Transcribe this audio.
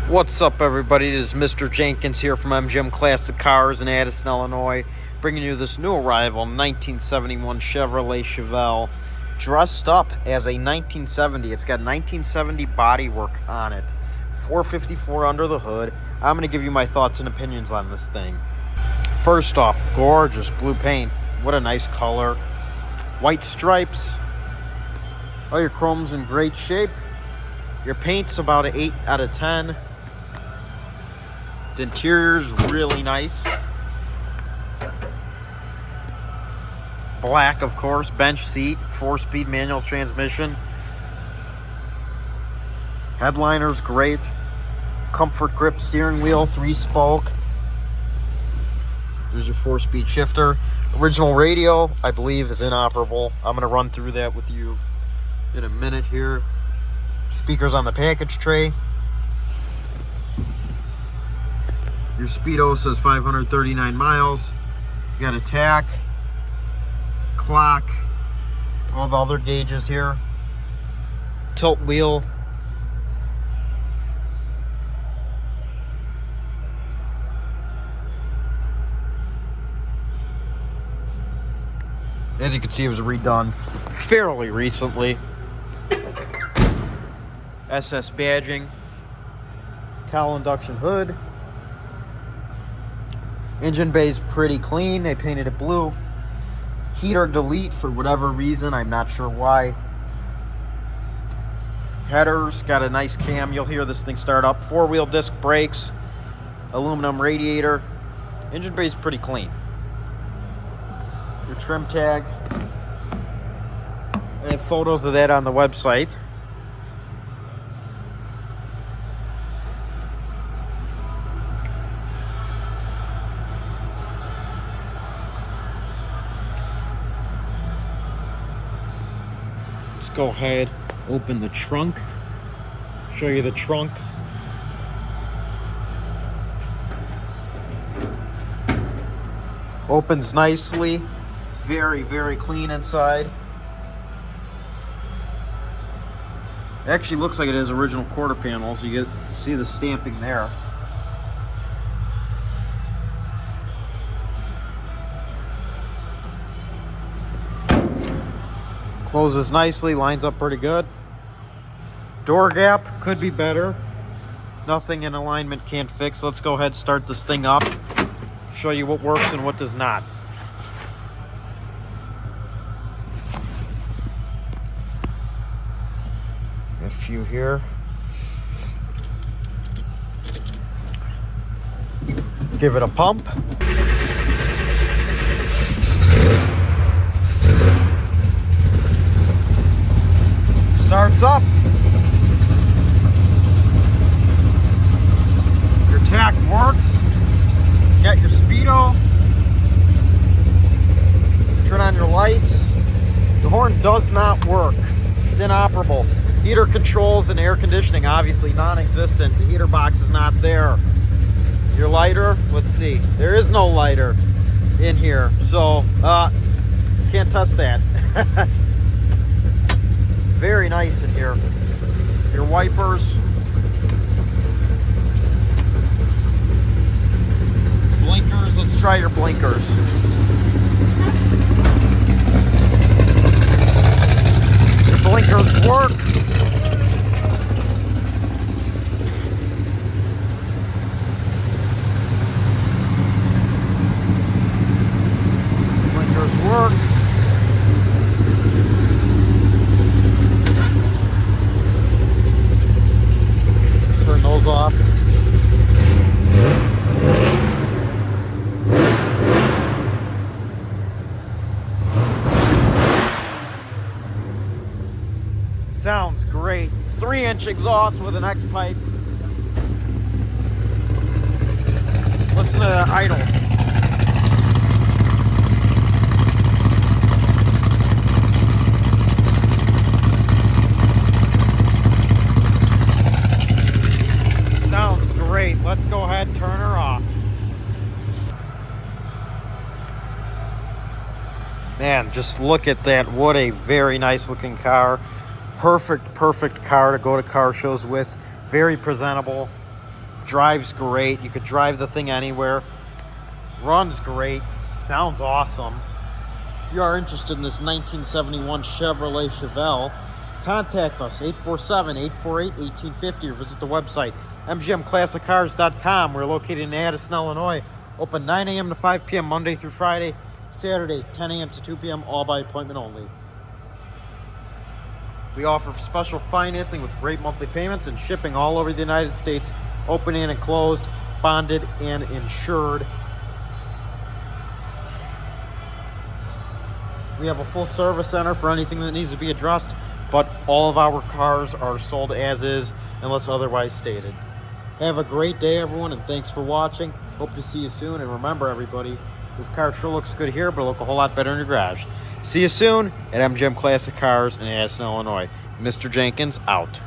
What's up, everybody? This is Mr. Jenkins here from MGM Classic Cars in Addison, Illinois, bringing you this new arrival 1971 Chevrolet Chevelle, dressed up as a 1970. It's got 1970 bodywork on it, 454 under the hood. I'm going to give you my thoughts and opinions on this thing. First off, gorgeous blue paint. What a nice color. White stripes. All your chrome's in great shape. Your paint's about an 8 out of 10. The interior's really nice. Black, of course, bench seat, 4-speed manual transmission. Headliner's great. Comfort grip steering wheel, 3-spoke. There's your 4-speed shifter. Original radio, I believe, is inoperable. I'm going to run through that with you in a minute here. Speakers on the package tray. Your speedo says 539 miles. You got a tach, clock, all the other gauges here. Tilt wheel. As you can see, it was redone fairly recently. SS badging. Cowl induction hood. Engine bay's pretty clean. They painted it blue. Heater delete for whatever reason. I'm not sure why. Headers. Got a nice cam. You'll hear this thing start up. 4-wheel disc brakes. Aluminum radiator. Engine bay's pretty clean. Your trim tag. I have photos of that on the website. Go ahead, open the trunk, show you the trunk. Opens nicely, very, very clean inside. It actually looks like it has original quarter panels. You see the stamping there. Closes nicely, lines up pretty good. Door gap could be better. Nothing in alignment can't fix. Let's go ahead and start this thing up. Show you what works and what does not. A few here. Give it a pump. Starts up. Your tach works. Got your speedo. Turn on your lights. The horn does not work. It's inoperable. Heater controls and air conditioning obviously non-existent. The heater box is not there. Your lighter, let's see. There is no lighter in here, so can't test that. Very nice in here. Your wipers. Blinkers. Let's try your blinkers. Your blinkers work. Blinkers work. Turn those off. Sounds great. 3-inch exhaust with an X pipe. Listen to the idle. Great. Let's go ahead and turn her off. Man, just look at that. What a very nice looking car. Perfect car to go to car shows with. Very presentable. Drives great. You could drive the thing anywhere. Runs great. Sounds awesome. If you are interested in this 1971 Chevrolet Chevelle, contact us, 847-848-1850, or visit the website, mgmclassiccars.com. We're located in Addison, Illinois. Open 9 a.m. to 5 p.m. Monday through Friday. Saturday, 10 a.m. to 2 p.m., all by appointment only. We offer special financing with great monthly payments and shipping all over the United States, open and closed, bonded and insured. We have a full service center for anything that needs to be addressed, but all of our cars are sold as is unless otherwise stated. Have a great day, everyone, and thanks for watching. Hope to see you soon. And remember, everybody, this car sure looks good here, but it'll look a whole lot better in your garage. See you soon at MGM Classic Cars in Addison, Illinois. Mr. Jenkins, out.